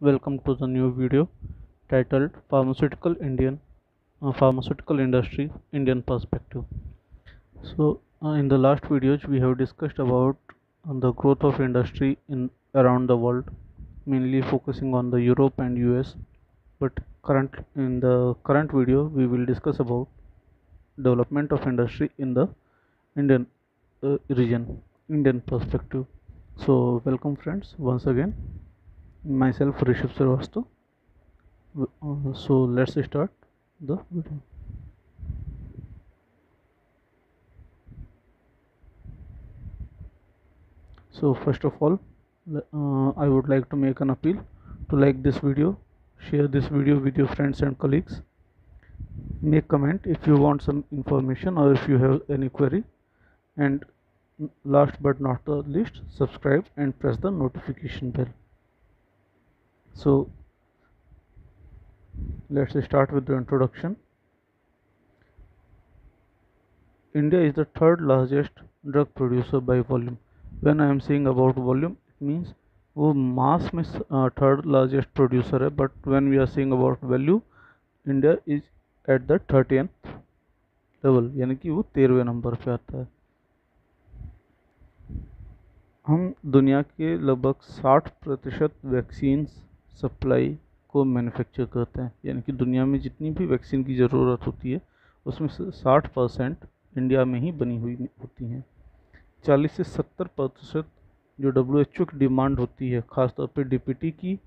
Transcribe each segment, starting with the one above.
Welcome to the new video titled Pharmaceutical Industry Indian Perspective. In the last videos we have discussed about the growth of industry in around the world, mainly focusing on the Europe and US. But in the current video we will discuss about development of industry in the Indian region, Indian perspective. So welcome friends once again. Myself Rishabh Srivastava. So let's start the video. So first of all, I would like to make an appeal to like this video, share this video with your friends and colleagues, make comment if you want some information or if you have any query, and last but not the least, subscribe and press the notification bell. So let's start with the introduction. India is the third largest drug producer by volume. When I am saying about volume, it means वो mass में third largest producer है, but when we are saying about value, India is at the 30th level, यानी कि वो 13वें number पे आता है। हम दुनिया के लगभग 60% वैक्सीन सप्लाई को मैन्युफैक्चर करते हैं, यानी कि दुनिया में जितनी भी वैक्सीन की ज़रूरत होती है उसमें से 60% इंडिया में ही बनी हुई होती हैं। 40 से 70% जो WHO की डिमांड होती है, ख़ासतौर पे DPT की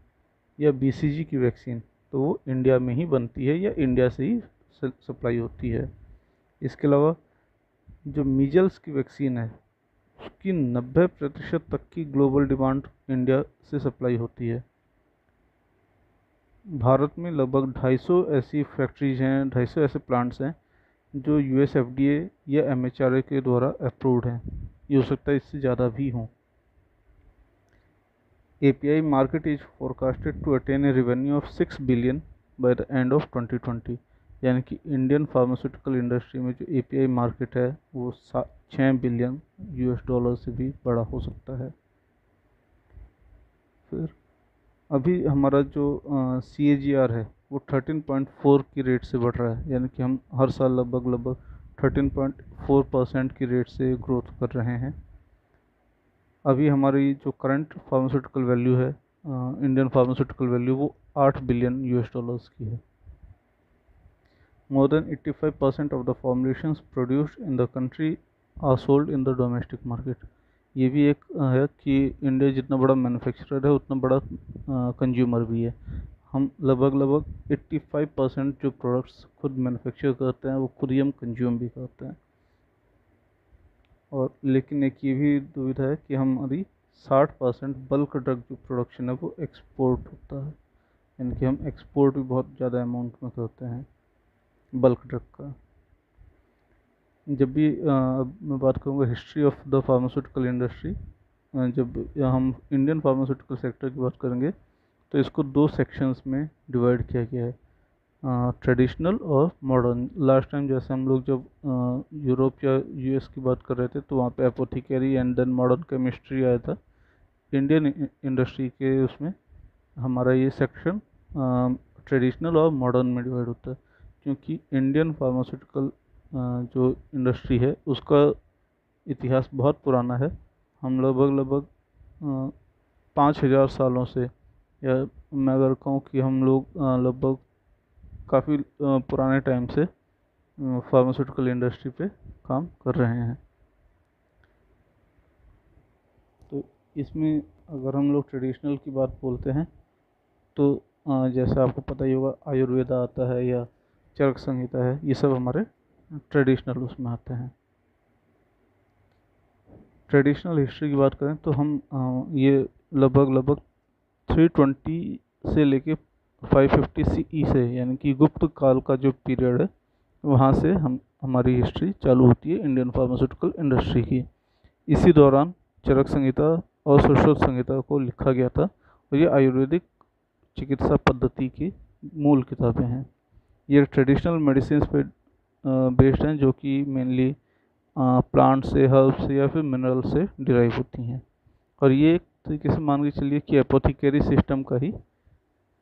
या BCG की वैक्सीन, तो वो इंडिया में ही बनती है या इंडिया से ही सप्लाई होती है। इसके अलावा जो मीजल्स की वैक्सीन है उसकी 90% तक की ग्लोबल डिमांड इंडिया से सप्लाई होती है। भारत में लगभग 250 ऐसी फैक्ट्रीज हैं, 250 ऐसे प्लांट्स हैं जो US FDA या MHRA के द्वारा अप्रूव्ड हैं। ये हो सकता है इससे ज़्यादा भी हों। API market is forecasted to attain a revenue of 6 billion by the end of 2020, यानी कि इंडियन फार्मास्यूटिकल इंडस्ट्री में जो API मार्केट है वो 6 बिलियन US$ से भी बड़ा हो सकता है। फिर अभी हमारा जो CAGR है वो 13.4 की रेट से बढ़ रहा है, यानी कि हम हर साल लगभग 13.4% की रेट से ग्रोथ कर रहे हैं। अभी हमारी जो करंट फार्मास्यूटिकल वैल्यू है, इंडियन फार्मास्यूटिकल वैल्यू, वो 8 बिलियन US$ की है। More than 85% of the formulations produced in the country are sold in the domestic market. ये भी एक है कि इंडिया जितना बड़ा मैन्युफैक्चरर है उतना बड़ा कंज्यूमर भी है। हम लगभग 85% जो प्रोडक्ट्स खुद मैन्युफैक्चर करते हैं वो खुद ही हम कंज्यूम भी करते हैं। और लेकिन एक ये भी दुविधा है कि हमारी 60% बल्क ड्रग जो प्रोडक्शन है वो एक्सपोर्ट होता है, यानी कि हम एक्सपोर्ट भी बहुत ज़्यादा अमाउंट में करते हैं बल्क ड्रग का। जब भी मैं बात करूँगा history of the pharmaceutical industry, जब हम इंडियन फार्मास्यूटिकल सेक्टर की बात करेंगे तो इसको 2 सेक्शंस में डिवाइड किया गया है, ट्रेडिशनल और मॉडर्न। लास्ट टाइम जैसे हम लोग जब यूरोप या US की बात कर रहे थे तो वहाँ पे एपोथिकरी एंड देन मॉडर्न केमिस्ट्री आया था। इंडियन इंडस्ट्री के उसमें हमारा ये सेक्शन ट्रेडिशनल और मॉडर्न में डिवाइड होता है, क्योंकि इंडियन फार्मास्यूटिकल जो इंडस्ट्री है उसका इतिहास बहुत पुराना है। हम लगभग 5000 सालों से, या मैं अगर कहूँ कि हम लोग लगभग काफ़ी पुराने टाइम से फार्मास्यूटिकल इंडस्ट्री पे काम कर रहे हैं। तो इसमें अगर हम लोग ट्रेडिशनल की बात बोलते हैं तो जैसा आपको पता ही होगा, आयुर्वेदा आता है या चरक संहिता है, ये सब हमारे ट्रेडिशनल उसमें आते हैं। ट्रेडिशनल हिस्ट्री की बात करें तो हम ये लगभग 320 से लेके 550 CE से, यानी कि गुप्त काल का जो पीरियड है वहाँ से हमारी हिस्ट्री चालू होती है इंडियन फार्मास्यूटिकल इंडस्ट्री की। इसी दौरान चरक संहिता और सुश्रुत संहिता को लिखा गया था, और ये आयुर्वेदिक चिकित्सा पद्धति की मूल किताबें हैं। ये ट्रेडिशनल मेडिसिन पे बेस्ड हैं, जो कि मेनली प्लांट से, हर्ब से या फिर मिनरल से डिराइव होती हैं। और ये एक तरीके से मान के चलिए कि एपोथिकरी सिस्टम का ही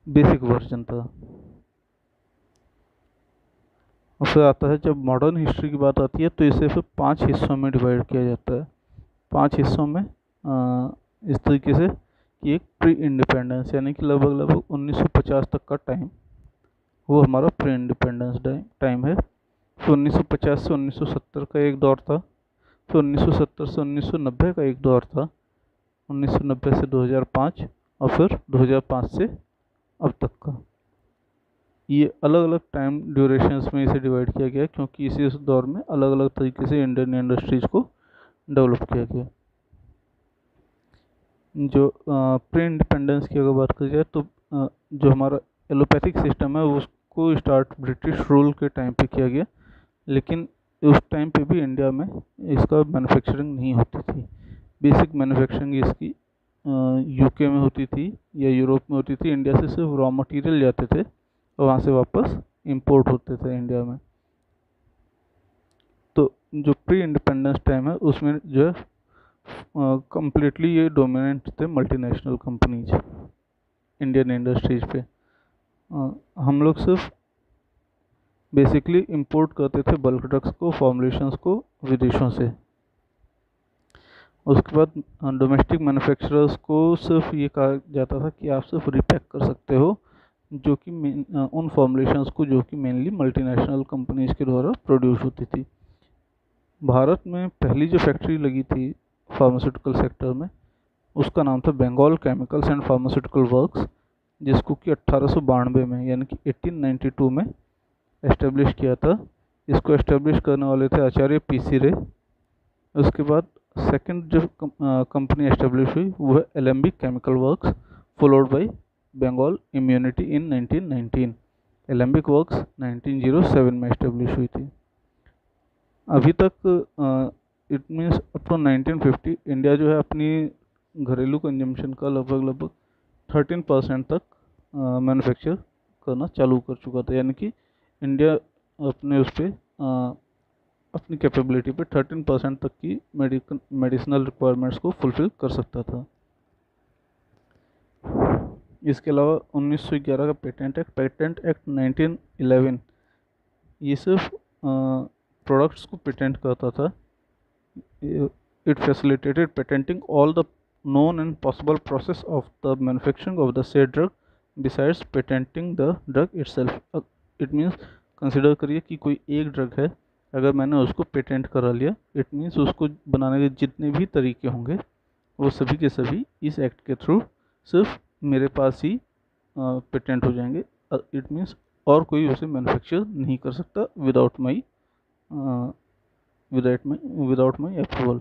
बेसिक वर्जन था। और फिर आता है जब मॉडर्न हिस्ट्री की बात आती है तो इसे फिर 5 हिस्सों में डिवाइड किया जाता है। 5 हिस्सों में इस तरीके से कि एक प्री इंडिपेंडेंस यानी कि लगभग लगभग 1950 तक का टाइम, वो हमारा प्री इंडिपेंडेंस टाइम है। फिर 1950 से 1970 का एक दौर था। फिर 1970 से 1990 का एक दौर था। 1990 से 2005 और फिर 2005 से अब तक का। ये अलग अलग टाइम ड्यूरेशंस में इसे डिवाइड किया गया क्योंकि इसी दौर में अलग अलग तरीके से इंडियन इंडस्ट्रीज को डेवलप किया गया। जो प्री इंडिपेंडेंस की अगर बात करी जाए तो जो हमारा एलोपैथिक सिस्टम है उसको स्टार्ट ब्रिटिश रूल के टाइम पे किया गया, लेकिन उस टाइम पे भी इंडिया में इसका मैन्युफैक्चरिंग नहीं होती थी। बेसिक मैन्युफैक्चरिंग इसकी यूके में होती थी या यूरोप में होती थी। इंडिया से सिर्फ रॉ मटेरियल जाते थे और वहाँ से वापस इंपोर्ट होते थे इंडिया में। तो जो प्री इंडिपेंडेंस टाइम है उसमें जो है कम्प्लीटली ये डोमिनेंट थे मल्टीनेशनल कंपनीज इंडियन इंडस्ट्रीज पे। हम लोग सिर्फ बेसिकली इंपोर्ट करते थे बल्क ड्रग्स को, फॉर्मुलेशंस को विदेशों से। उसके बाद डोमेस्टिक मैन्युफैक्चरर्स को सिर्फ ये कहा जाता था कि आप सिर्फ रिपैक कर सकते हो जो कि उन फॉर्मुलेशंस को जो कि मेनली मल्टीनेशनल कंपनीज के द्वारा प्रोड्यूस होती थी। भारत में पहली जो फैक्ट्री लगी थी फार्मास्यूटिकल सेक्टर में उसका नाम था Bengal chemicals and pharmaceutical works, जिसको कि 1892 में यानी कि 1892 में एस्टेब्लिश किया था। इसको एस्टेब्लिश करने वाले थे आचार्य पीसी रे। उसके बाद सेकंड जो कंपनी एस्टेब्लिश हुई वो है Alembic chemical works, followed by Bengal immunity in 1919। Alembic works 1907 में एस्टेब्लिश हुई थी। अभी तक it means up to 1950 India जो है अपनी घरेलू कंजम्पशन का लगभग लगभग 13% तक मैन्युफैक्चर करना चालू कर चुका था। यानी कि इंडिया अपने उस पर अपनी कैपेबिलिटी पे 13% तक की मेडिसिनल रिक्वायरमेंट्स को फुलफिल कर सकता था। इसके अलावा 1911 का पेटेंट एक्ट 1911 ये सिर्फ प्रोडक्ट्स को पेटेंट करता था। It facilitated patenting all the known and possible process of the manufacturing of the said drug besides patenting the drug itself. It means consider करिए कि कोई एक ड्रग है, अगर मैंने उसको पेटेंट करा लिया इट मीन्स उसको बनाने के जितने भी तरीके होंगे वो सभी के सभी इस एक्ट के थ्रू सिर्फ मेरे पास ही पेटेंट हो जाएंगे। इट मीन्स और कोई उसे मैन्युफैक्चर नहीं कर सकता विदाउट माई अप्रूवल।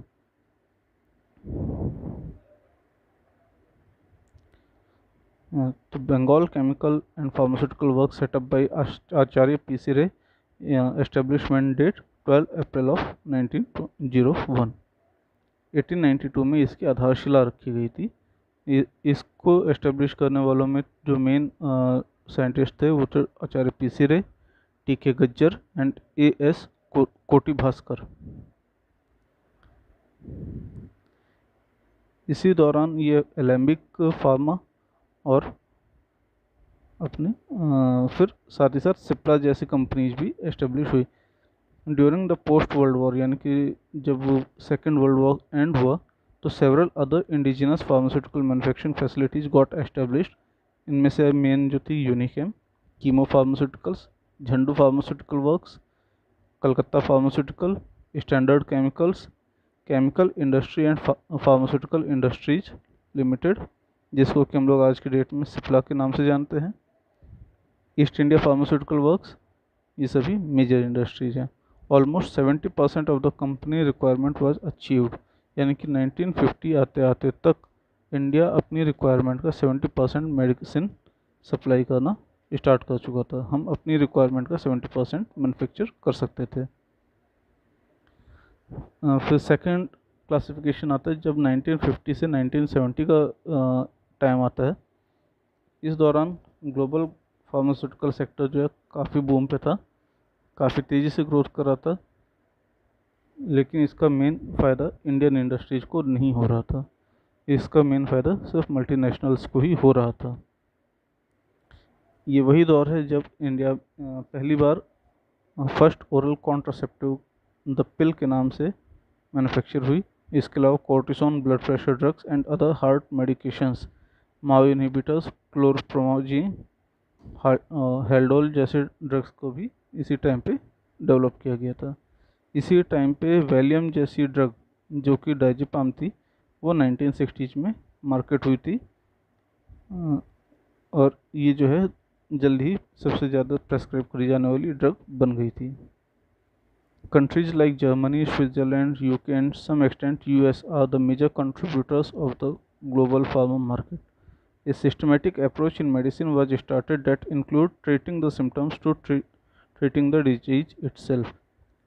तो Bengal chemical and pharmaceutical work setup by Acharya PC Ray, establishment date 12 April of 1901। 1892 में इसकी आधारशिला रखी गई थी। इसको एस्टेब्लिश करने वालों में जो मेन साइंटिस्ट थे वो थे आचार्य पीसी रे, टी.के. Gajjar and AS. कोटी भास्कर। इसी दौरान ये एलेम्बिक फार्मा और अपने फिर साथ ही साथ सिप्ला जैसी कंपनीज भी एस्टेब्लिश हुई। During the post world war यानी कि जब सेकेंड वर्ल्ड वॉर एंड हुआ तो several other indigenous pharmaceutical manufacturing facilities got established. इनमें से मेन जो थी Unichem, Chemo pharmaceuticals, Zandu pharmaceutical works, Calcutta pharmaceutical, standard chemicals, chemical industry and pharmaceutical industries limited, जिसको कि हम लोग आज की डेट में सिप्ला के नाम से जानते हैं, ईस्ट इंडिया फार्मास्यूटिकल वर्क्स, ये सभी मेजर इंडस्ट्रीज हैं। Almost 70% of the company requirement was achieved, यानी कि 1950 आते आते तक इंडिया अपनी रिक्वायरमेंट का 70% मेडिसिन सप्लाई करना स्टार्ट कर चुका था। हम अपनी रिक्वायरमेंट का 70% मैन्युफैक्चर कर सकते थे। फिर सेकंड क्लासिफिकेशन आता है जब 1950 से 1970 का टाइम आता है। इस दौरान ग्लोबल फार्मास्यूटिकल सेक्टर जो है काफ़ी बूम पे था, काफ़ी तेज़ी से ग्रोथ कर रहा था, लेकिन इसका मेन फ़ायदा इंडियन इंडस्ट्रीज को नहीं हो रहा था। इसका मेन फ़ायदा सिर्फ मल्टीनेशनल्स को ही हो रहा था। ये वही दौर है जब इंडिया पहली बार first oral contraceptive the pill के नाम से मैन्युफैक्चर हुई। इसके अलावा cortisone, blood pressure drugs and other heart medications, MAO inhibitors, chlorpromazine, Haldol जैसे ड्रग्स को भी इसी टाइम पे डेवलप किया गया था। इसी टाइम पे वैलियम जैसी ड्रग जो कि डायजेपाम थी वो 1960s में मार्केट हुई थी। और ये जो है जल्द ही सबसे ज़्यादा प्रेस्क्राइब करी जाने वाली ड्रग बन गई थी। Countries like Germany, Switzerland, UK, and some extent US are the major contributors of the global pharma market. A systematic approach in medicine was started that include treating the symptoms to treating the disease itself.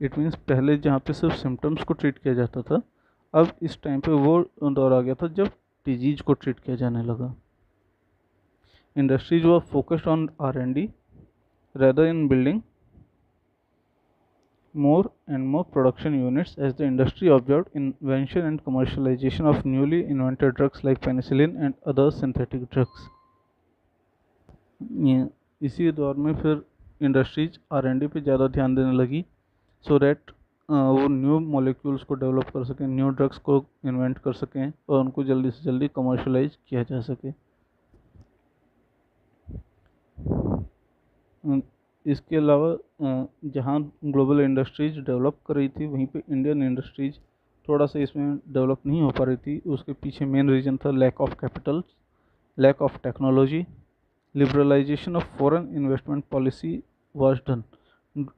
It means पहले जहाँ पे सिर्फ symptoms को treat किया जाता था, अब इस टाइम पे वो दौर आ गया था जब disease को treat किया जाने लगा। Industries were focused on R&D rather in building more and more production units as the industry observed invention and commercialization of newly invented drugs like penicillin and other synthetic drugs. इसी दौर में फिर industries R&D पे ज़्यादा ध्यान देने लगी so that वो न्यू मॉलिक्यूल्स को डेवलप कर सकें, न्यू ड्रग्स को इन्वेंट कर सकें और उनको जल्दी से जल्दी कमर्शलाइज किया जा सके। इसके अलावा जहाँ ग्लोबल इंडस्ट्रीज डेवलप कर रही थी वहीं पे इंडियन इंडस्ट्रीज थोड़ा सा इसमें डेवलप नहीं हो पा रही थी। उसके पीछे मेन रीज़न था lack of capital, lack of technology, liberalisation of foreign investment policy was done.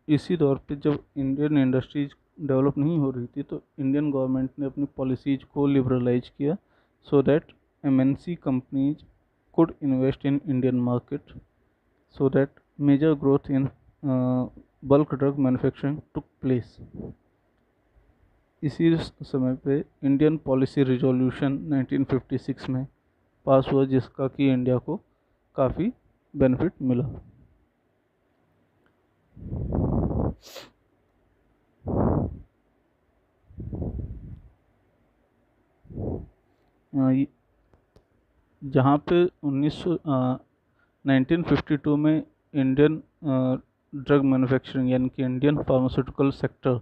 इसी दौर पे जब इंडियन इंडस्ट्रीज डेवलप नहीं हो रही थी तो इंडियन गवर्नमेंट ने अपनी पॉलिसीज को लिबरलाइज किया so that MNC companies could invest in Indian market so that major growth in bulk drug manufacturing took place. इसी समय पे इंडियन पॉलिसी रिजोल्यूशन 1956 में पास हुआ जिसका कि इंडिया को काफ़ी बेनिफिट मिला। जहाँ पे 1952 में इंडियन ड्रग मैन्युफैक्चरिंग यानी कि इंडियन फार्मास्यूटिकल सेक्टर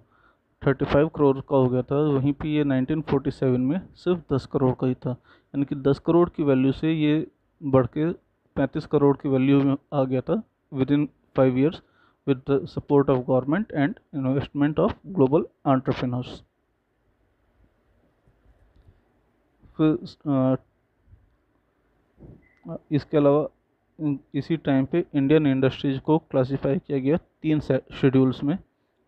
35 करोड़ का हो गया था, वहीं पे ये 1947 में सिर्फ 10 करोड़ का ही था। यानी कि 10 करोड़ की वैल्यू से ये बढ़ के 35 करोड़ की वैल्यू में आ गया था with in 5 years with the support of government and investment of global entrepreneurs. फिर इसके अलावा इसी टाइम पे इंडियन इंडस्ट्रीज को क्लासिफाई किया गया 3 शेड्यूल्स में।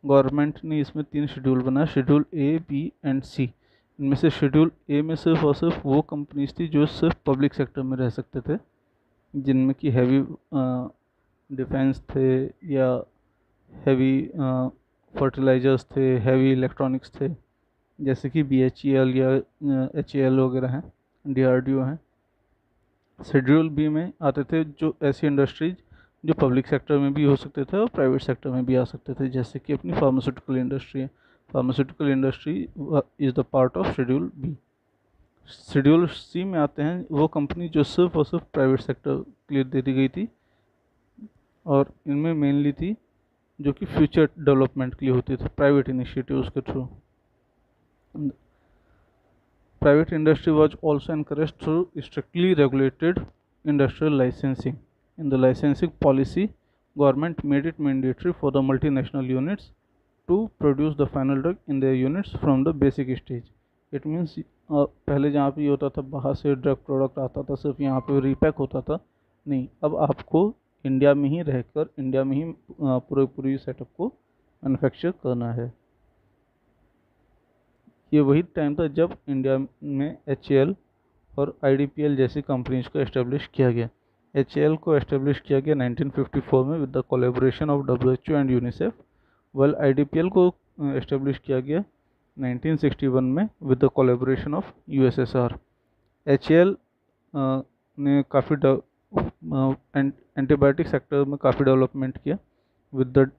गवर्नमेंट ने इसमें 3 शेड्यूल बनाया, schedule A, B and C। इनमें से शेड्यूल A में सिर्फ और सिर्फ वो कंपनीज थी जो सिर्फ पब्लिक सेक्टर में रह सकते थे, जिनमें कि हैवी डिफेंस थे या हैवी फर्टिलाइजर्स थे, हैवी इलेक्ट्रॉनिक्स थे, जैसे कि BHEL या HAL वगैरह हैं, DRDO हैं। शेड्यूल बी में आते थे जो ऐसी इंडस्ट्रीज जो पब्लिक सेक्टर में भी हो सकते थे और प्राइवेट सेक्टर में भी आ सकते थे, जैसे कि अपनी फार्मास्यूटिकल इंडस्ट्री है। Pharmaceutical industry is the part of schedule B. Schedule C में आते हैं वो कंपनी जो सिर्फ और सिर्फ प्राइवेट सेक्टर के लिए दे दी गई थी और इनमें मेनली थी जो कि फ्यूचर डेवलपमेंट के लिए होती थी प्राइवेट इनिशिएटिव्स के through. Private industry was also encouraged through strictly regulated industrial licensing. In the licensing policy, government made it mandatory for the multinational units to produce the final drug in their units from the basic stage. It means पहले जहाँ पे ये होता था बाहर से drug product आता था, सिर्फ यहाँ पे रीपैक होता था, नहीं, अब आपको इंडिया में ही रहकर इंडिया में ही पूरी सेटअप को मैन्युफैक्चर करना है। ये वही टाइम था जब इंडिया में HAL और IDPL जैसी कंपनीज को एस्टेब्लिश किया गया। HAL को एस्टेब्लिश किया गया 1954 में with the collaboration of WHO and UNICEF, well IDPL को एस्टेब्लिश किया गया 1961 में with the collaboration of USSR। HAL ने काफ़ी एंटीबायोटिक सेक्टर में काफ़ी डेवलपमेंट किया with the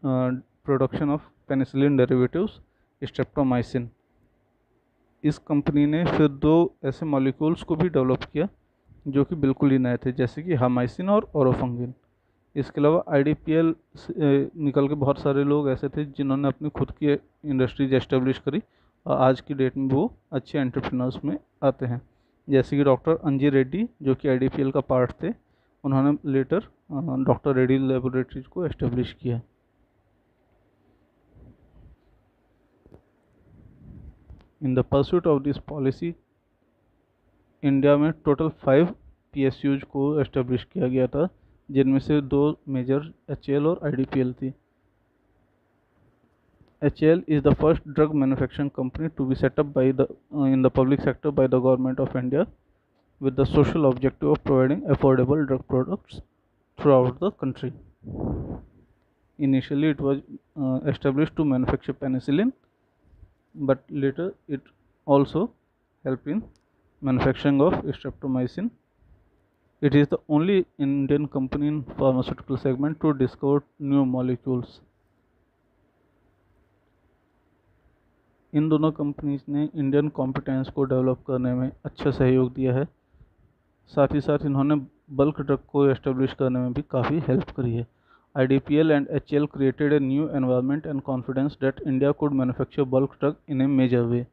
production of penicillin derivatives, streptomycin. इस कंपनी ने फिर 2 ऐसे मॉलिक्यूल्स को भी डेवलप किया जो कि बिल्कुल ही नए थे, जैसे कि हामाइसिन और ओरोफंगिन। इसके अलावा IDPL निकल के बहुत सारे लोग ऐसे थे जिन्होंने अपनी खुद की इंडस्ट्रीज एस्टेब्लिश करी और आज की डेट में वो अच्छे एंटरप्रेन्योर्स में आते हैं, जैसे कि डॉक्टर अंजी रेड्डी जो कि IDPL का पार्ट थे। उन्होंने लेटर डॉक्टर रेड्डी लेबोरेटरीज को एस्टेब्लिश किया। In the pursuit of this policy India में टोटल 5 PSUs को एस्टेब्लिश किया गया था, जिनमें से 2 मेजर HAL और IDPL थी। HAL is the first drug manufacturing company to be set up by the in the public sector by the government of India with the social objective of providing affordable drug products throughout the country. Initially, it was established to manufacture penicillin, but later it also helped in manufacturing of streptomycin. It is the only Indian company in pharmaceutical segment to discover new molecules. इन दोनों companies ने Indian competence को develop करने में अच्छा सहयोग दिया है। साथ ही साथ इन्होंने बल्क ड्रग को एस्टेब्लिश करने में भी काफ़ी हेल्प करी है। IDPL and HAL created a new environment and confidence that India could manufacture bulk drug in a major way.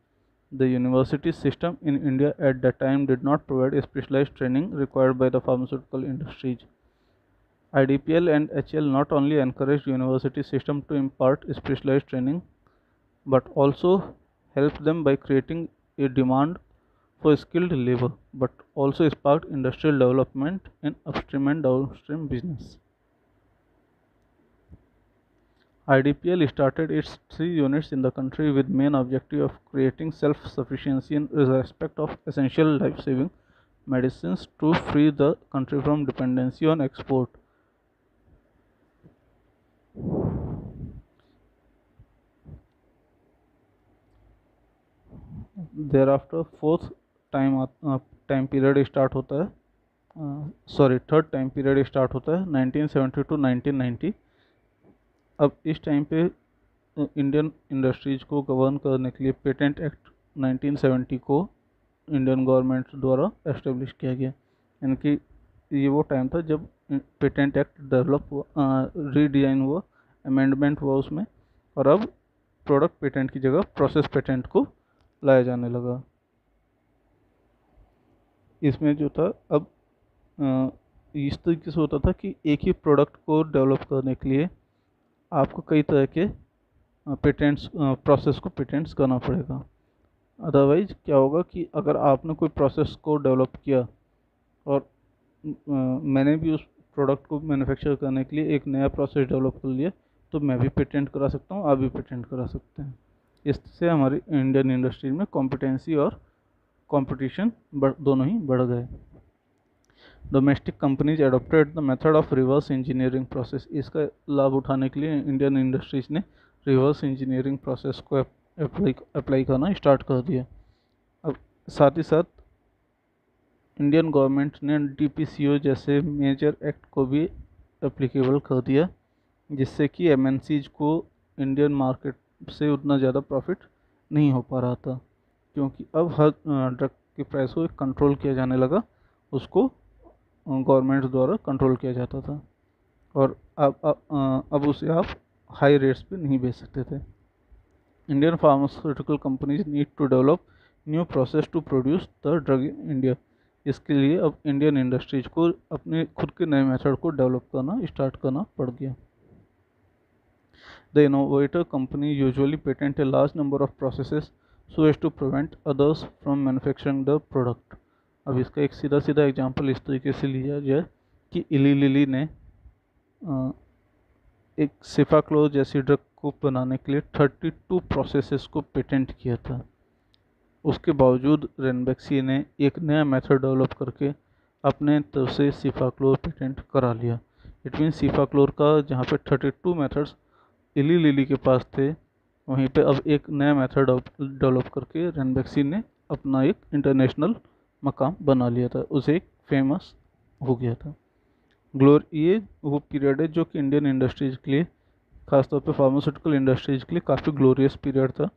The university system in India at that time did not provide specialized training required by the pharmaceutical industries. IDPL and HAL not only encouraged university system to impart specialized training, but also helped them by creating a demand for skilled labor, but also sparked industrial development in upstream and downstream business. IDPL started its 3 units in the country with main objective of creating self-sufficiency in respect of essential life-saving medicines to free the country from dependency on export. Thereafter fourth time period start होता है, third time period start होता है 1970 to 1990। अब इस time पे Indian industries को govern करने के लिए पेटेंट एक्ट 1970 को इंडियन गवर्नमेंट द्वारा एस्टेब्लिश किया गया। यानी कि ये वो टाइम था जब पेटेंट एक्ट डेवलप हुआ, रीडिज़ाइन हुआ, अमेंडमेंट हुआ उसमें, और अब प्रोडक्ट पेटेंट की जगह प्रोसेस पेटेंट को लाया जाने लगा। इसमें जो था अब इस तरीके से होता था कि एक ही प्रोडक्ट को डेवलप करने के लिए आपको कई तरह के पेटेंट्स प्रोसेस को पेटेंट्स करना पड़ेगा। अदरवाइज क्या होगा कि अगर आपने कोई प्रोसेस को डेवलप किया और मैंने भी उस प्रोडक्ट को मैन्युफैक्चर करने के लिए एक नया प्रोसेस डेवलप कर लिया, तो मैं भी पेटेंट करा सकता हूँ, आप भी पेटेंट करा सकते हैं। इससे हमारी इंडियन इंडस्ट्री में कॉम्पिटेंसी और कंपटीशन दोनों ही बढ़ गए। Domestic companies adopted the method of reverse engineering process. इसका लाभ उठाने के लिए इंडियन इंडस्ट्रीज ने रिवर्स इंजीनियरिंग प्रोसेस को अप्लाई करना स्टार्ट कर दिया। अब साथ ही साथ इंडियन गवर्नमेंट ने DPCO जैसे मेजर एक्ट को भी एप्लीकेबल कर दिया, जिससे कि MNCs को इंडियन मार्केट से उतना ज़्यादा प्रॉफिट नहीं हो पा रहा था, क्योंकि अब हर ड्रग के प्राइस को कंट्रोल किया जाने लगा, उसको गवर्नमेंट द्वारा कंट्रोल किया जाता था, और अब उसे आप हाई रेट्स पे नहीं बेच सकते थे। Indian pharmaceutical companies need to develop new process to produce the drug in India. इसके लिए अब इंडियन इंडस्ट्रीज को अपने खुद के नए मेथड को डेवलप करना स्टार्ट करना पड़ गया। The innovator company usually patent a large number of processes so as to prevent others from manufacturing the product. अब इसका एक सीधा सीधा एग्जांपल इस तरीके से लिया जाए कि इली लिली ने एक सिफाक्लोर जैसी ड्रग को बनाने के लिए 32 प्रोसेसेस को पेटेंट किया था। उसके बावजूद रेनबैक्सी ने एक नया मेथड डेवलप करके अपने तरफ से सिफाक्लोर पेटेंट करा लिया। इट मीन सिफाक्लोर का जहाँ पे 32 मेथड्स इली लिली के पास थे, वहीं पे अब एक नया मेथड डेवलप करके रेनबैक्सी ने अपना एक इंटरनेशनल मकाम बना लिया था, उसे एक फेमस हो गया था। ये वो पीरियड है जो कि इंडियन इंडस्ट्रीज़ के लिए, खासतौर पे फार्मास्यूटिकल इंडस्ट्रीज़ के लिए काफ़ी ग्लोरियस पीरियड था।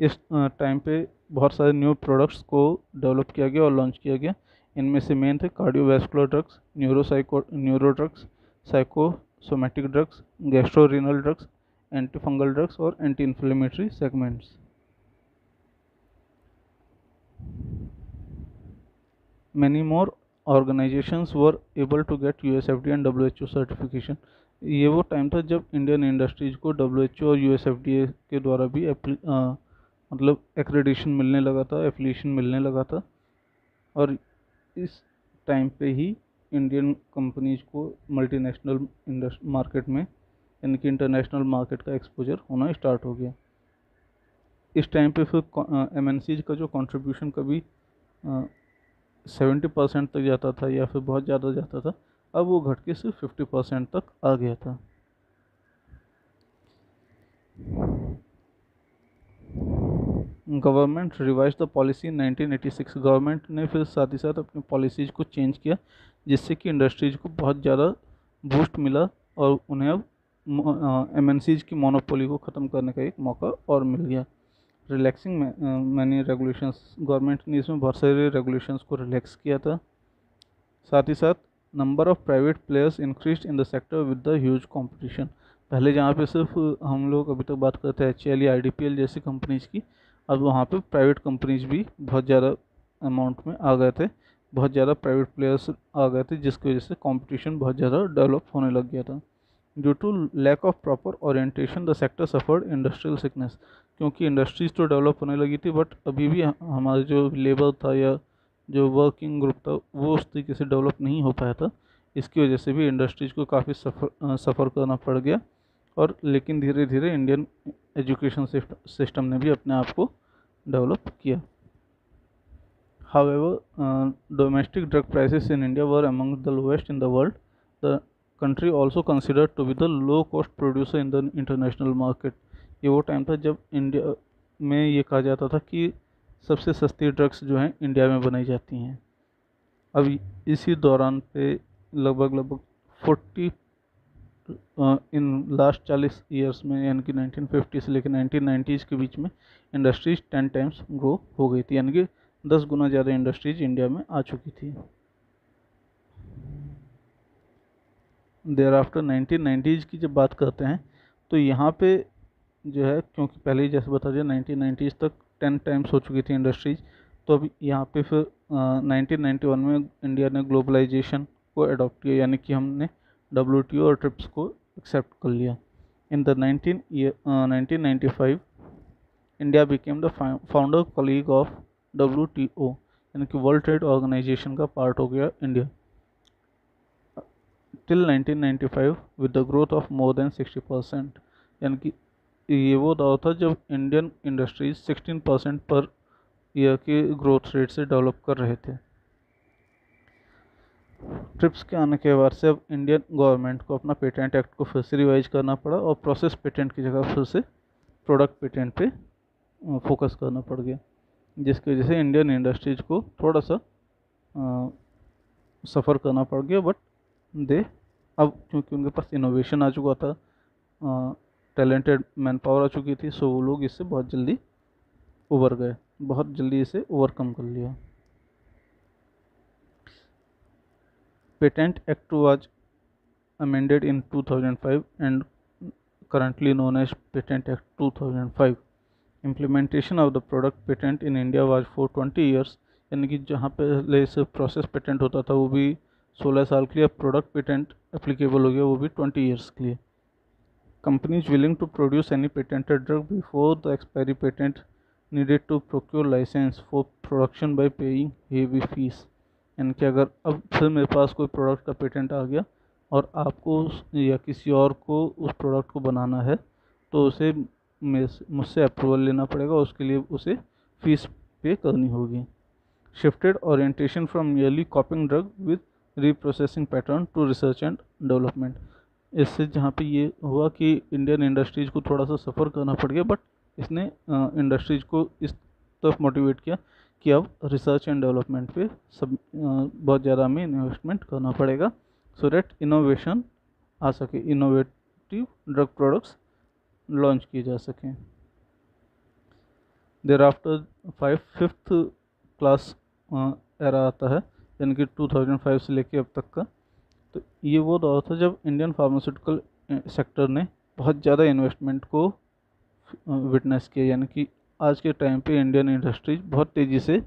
इस टाइम पे बहुत सारे न्यू प्रोडक्ट्स को डेवलप किया गया और लॉन्च किया गया। इनमें से मेन थे cardiovascular drugs, neuro drugs, psycho somatic drugs, gastrointestinal drugs, anti fungal drugs और anti inflammatory segments. Many more organizations were able to get US FDA and WHO certification। ये वो टाइम था जब इंडियन इंडस्ट्रीज को WHO और US FDA के द्वारा भी मतलब एक्रेडिशन मिलने लगा था, एफिलिएशन मिलने लगा था। और इस टाइम पे ही इंडियन कंपनीज को मल्टीनेशनल मार्केट में यानी कि इंटरनेशनल मार्केट का एक्सपोजर होना स्टार्ट हो गया। इस टाइम पे फिर MNCs का जो कंट्रीब्यूशन कभी 70% तक जाता था या फिर बहुत ज़्यादा जाता था, अब वो घट के सिर्फ 50% तक आ गया था। Government revise the policy 1986। Government ने फिर साथ ही साथ अपनी पॉलिसीज़ को चेंज किया, जिससे कि इंडस्ट्रीज को बहुत ज़्यादा बूस्ट मिला और उन्हें अब MNCs की मोनोपोली को ख़त्म करने का एक मौका और मिल गया। रिलैक्सिंग मैनी रेगुलेशंस, गवर्नमेंट ने इसमें बहुत सारे रेगुलेशंस को रिलैक्स किया था। साथ ही साथ number of private players increase in the sector with the huge competition. पहले जहाँ पे सिर्फ हम लोग अभी तक बात करते हैं HCL या IDPL जैसी कंपनीज की, अब वहाँ पे प्राइवेट कंपनीज भी बहुत ज़्यादा अमाउंट में आ गए थे, बहुत ज़्यादा प्राइवेट प्लेयर्स आ गए थे, जिसकी वजह से कंपटीशन बहुत ज़्यादा डेवलप होने लग गया था। Due to lack of proper orientation the sector suffered industrial sickness. क्योंकि इंडस्ट्रीज तो डेवलप होने लगी थी, बट अभी भी हमारा जो लेबर था या जो वर्किंग ग्रुप था वो उस तरीके से डेवलप नहीं हो पाया था। इसकी वजह से भी इंडस्ट्रीज को काफ़ी सफ़र करना पड़ गया। और लेकिन धीरे धीरे इंडियन एजुकेशन सिस्टम ने भी अपने आप को डेवलप किया। However, domestic drug prices in India were among the lowest in the world. The country also considered to be the low-cost producer in the international market। ये वो टाइम था जब इंडिया में ये कहा जाता था कि सबसे सस्ती ड्रग्स जो हैं इंडिया में बनाई जाती हैं। अब इसी दौरान पे लगभग 40 इन लास्ट 40 ईयर्स में यानी कि 1950 से लेकर 1990s के बीच में इंडस्ट्रीज 10 टाइम्स ग्रो हो गई थी, यानी कि 10 गुना ज़्यादा इंडस्ट्रीज इंडिया में आ चुकी थी। देयर आफ्टर 1990s की जब बात करते हैं तो यहाँ पे जो है, क्योंकि पहले ही जैसे बता दिया 1990s तक 10 टाइम्स हो चुकी थी इंडस्ट्रीज, तो अभी यहाँ पे फिर 1991 में इंडिया ने ग्लोबलाइजेशन को अडॉप्ट किया, यानी कि हमने WTO और ट्रिप्स को एक्सेप्ट कर लिया। In the 1995 India became the founder colleague of WTO, यानी कि वर्ल्ड ट्रेड ऑर्गेनाइजेशन का पार्ट हो गया India. Till 1995 with the growth of more than 60%, यानी कि ये वो दौर था जब इंडियन इंडस्ट्रीज 16% पर ईयर के ग्रोथ रेट से डेवलप कर रहे थे। ट्रिप्स के आने के बाद से अब इंडियन गवर्नमेंट को अपना पेटेंट एक्ट को फिर से रिवाइज करना पड़ा और प्रोसेस पेटेंट की जगह फिर से प्रोडक्ट पेटेंट पे फोकस करना पड़ गया, जिसकी वजह से इंडियन इंडस्ट्रीज को थोड़ा सा सफ़र करना पड़ गया। बट अब क्योंकि उनके पास इनोवेशन आ चुका था, टैलेंटेड मैन पावर आ चुकी थी, सो वो लोग इससे बहुत जल्दी उभर गए, बहुत जल्दी इसे ओवरकम कर लिया। Patent act was amended in 2005 and currently known as Patent Act 2005। Implementation of the product patent in India was for 20 years, यानी कि जहाँ पहले से प्रोसेस पेटेंट होता था वो भी 16 साल के लिए, अब प्रोडक्ट पेटेंट एप्लीकेबल हो गया वो भी 20 ईयर्स के लिए। Companies willing to produce any patented drug before the expiry patent needed to procure license for production by paying heavy fees। यानी कि अगर अब फिर मेरे पास कोई प्रोडक्ट का पेटेंट आ गया और आपको या किसी और को उस प्रोडक्ट को बनाना है, तो उसे मुझसे अप्रूवल लेना पड़ेगा, उसके लिए उसे फीस पे करनी होगी। Shifted orientation from merely copying drug with reprocessing pattern to research and development. इससे जहाँ पे ये हुआ कि इंडियन इंडस्ट्रीज़ को थोड़ा सा सफ़र करना पड़ गया, बट इसने इंडस्ट्रीज़ को इस तरफ मोटिवेट किया कि अब रिसर्च एंड डेवलपमेंट पे सब बहुत ज़्यादा हमें इन्वेस्टमेंट करना पड़ेगा, सो दैट इनोवेशन आ सके, इनोवेटिव ड्रग प्रोडक्ट्स लॉन्च किए जा सकें। There after fifth class era आता है, यानी कि 2005 से लेके अब तक का, तो ये वो दौर था जब इंडियन फार्मास्यूटिकल सेक्टर ने बहुत ज़्यादा इन्वेस्टमेंट को विटनेस किया, यानी कि आज के टाइम पे इंडियन इंडस्ट्रीज बहुत तेज़ी से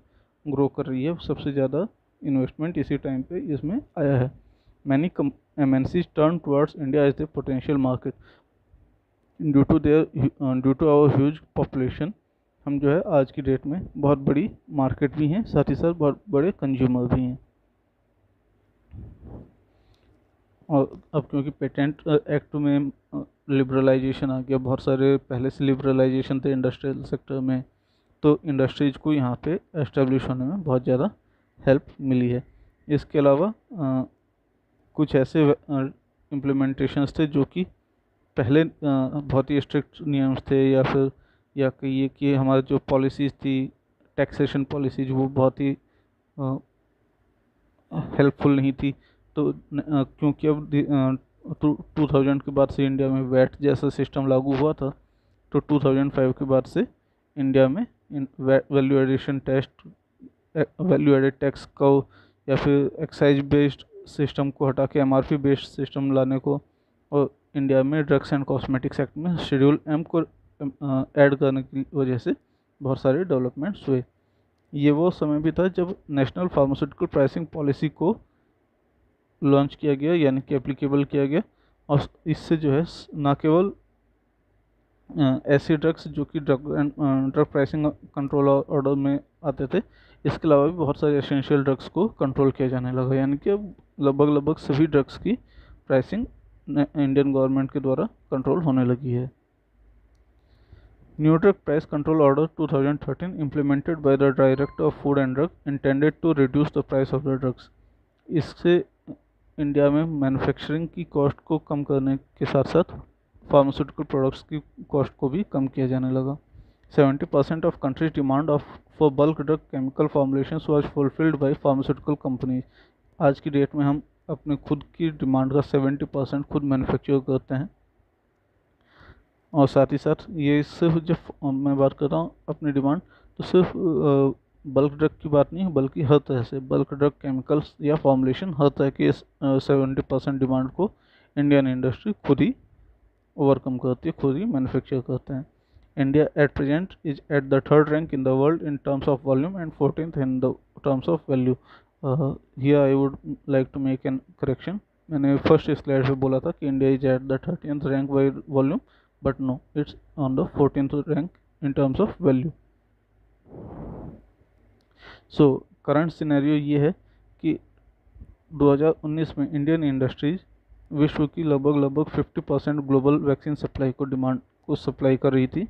ग्रो कर रही है। सबसे ज़्यादा इन्वेस्टमेंट इसी टाइम पे इसमें आया है। Many MNCs turn towards India as the potential market due to our huge population. हम जो है आज की डेट में बहुत बड़ी मार्केट भी हैं, साथ ही साथ बहुत बड़े कंज्यूमर भी हैं। और अब क्योंकि पेटेंट एक्ट में लिबरलाइजेशन आ गया, बहुत सारे पहले से लिबरलाइजेशन थे इंडस्ट्रियल सेक्टर में, तो इंडस्ट्रीज को यहाँ पे एस्टेब्लिश होने में बहुत ज़्यादा हेल्प मिली है। इसके अलावा कुछ ऐसे इम्प्लीमेंटेशंस थे जो कि पहले बहुत ही स्ट्रिक्ट नियम्स थे, या फिर या कहिए कि हमारी जो पॉलिसीज़ थी, टैक्सेशन पॉलिसीज, वो बहुत ही हेल्पफुल नहीं थी। तो क्योंकि अब 2000 के बाद से इंडिया में वैट जैसा सिस्टम लागू हुआ था, तो 2005 के बाद से इंडिया में value addition test value added tax को या फिर एक्साइज बेस्ड सिस्टम को हटा के MRP बेस्ड सिस्टम लाने को, और इंडिया में ड्रग्स एंड कॉस्मेटिक्स एक्ट में शेड्यूल M को ऐड करने की वजह से बहुत सारे डेवलपमेंट्स हुए। ये वो समय भी था जब नेशनल फार्मास्यूटिकल प्राइसिंग पॉलिसी को लॉन्च किया गया, यानी कि एप्लीकेबल किया गया, और इससे जो है ना केवल ऐसे ड्रग्स जो कि ड्रग प्राइसिंग कंट्रोल ऑर्डर में आते थे, इसके अलावा भी बहुत सारे एसेंशियल ड्रग्स को कंट्रोल किया जाने लगा, यानी कि अब लगभग सभी ड्रग्स की प्राइसिंग इंडियन गवर्नमेंट के द्वारा कंट्रोल होने लगी है। New drug price control order 2013 implemented by the director of food and drug intended to reduce the price of the drugs. इससे इंडिया में मैन्युफैक्चरिंग की कॉस्ट को कम करने के साथ साथ फार्मास्यूटिकल प्रोडक्ट्स की कॉस्ट को भी कम किया जाने लगा। 70% of countries demand of for bulk drug chemical formulations was fulfilled by pharmaceutical companies. आज की डेट में हम अपने खुद की डिमांड का 70% खुद मैन्युफैक्चर करते हैं। और साथ ही साथ ये सिर्फ जब मैं बात कर रहा हूँ अपनी डिमांड, तो सिर्फ बल्क ड्रग की बात नहीं है, बल्कि हर तरह से बल्क ड्रग केमिकल्स या फॉर्मुलेशन, हर तरह के 70% डिमांड को इंडियन इंडस्ट्री खुद ही ओवरकम करती है, खुद ही मैन्युफैक्चर करते हैं। India at present is at the 3rd rank in the world in terms of volume and 14th in the terms of value. Here I would like to make an correction. मैंने first slide पे बोला था कि India is at the 13th rank by volume, but no, it's on the 14th rank in terms of value. So current scenario ये है कि 2019 में Indian industries विश्व की लगभग 50% ग्लोबल वैक्सीन सप्लाई को डिमांड को सप्लाई कर रही थी।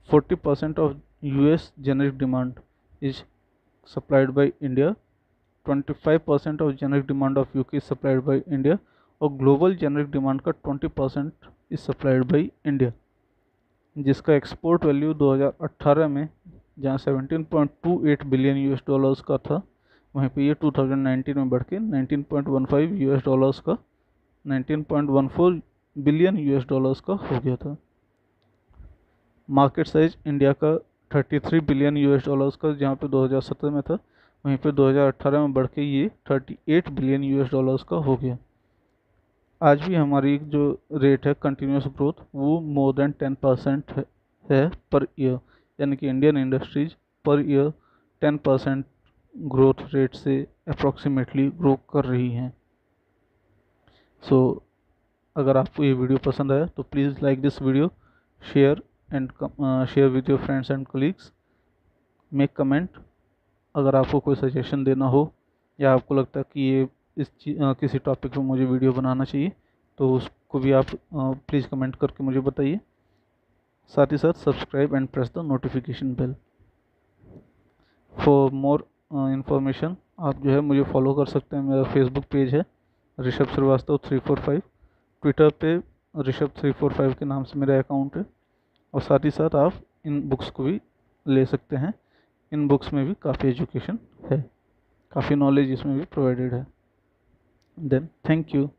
40% of US generic demand is supplied by India, 25% of generic demand of UK is supplied by India, और ग्लोबल जेनरिक डिमांड का 20% इज सप्लाइड बाय इंडिया, जिसका एक्सपोर्ट वैल्यू 2018 में जहाँ 17.28 बिलियन US का था, वहीं पे ये 2019 में बढ़ के 19.15 US का 19.14 बिलियन US का हो गया था। मार्केट साइज इंडिया का 33 बिलियन US का जहाँ पे 2017 में था, वहीं पे 2018 में बढ़ के ये 38 बिलियन US का हो गया। आज भी हमारी जो रेट है कंटिन्यूस ग्रोथ, वो मोर देन 10% है पर ईयर, यानी कि Indian industries per year 10% growth rate से अप्रॉक्सीमेटली ग्रो कर रही हैं। सो अगर आपको ये वीडियो पसंद आया तो please like this video, share with your friends and colleagues, make comment. अगर आपको कोई सजेशन देना हो या आपको लगता है कि ये किसी टॉपिक पर मुझे वीडियो बनाना चाहिए, तो उसको भी आप प्लीज़ कमेंट करके मुझे बताइए। साथ ही साथ subscribe and press the notification bell for more information. आप जो है मुझे फॉलो कर सकते हैं। मेरा फेसबुक पेज है ऋषभ श्रीवास्तव 345, ट्विटर पे ऋषभ 345 के नाम से मेरा अकाउंट है, और साथ ही साथ आप इन बुक्स को भी ले सकते हैं। इन बुक्स में भी काफ़ी एजुकेशन है, काफ़ी नॉलेज इसमें भी प्रोवाइडेड है। Then thank you.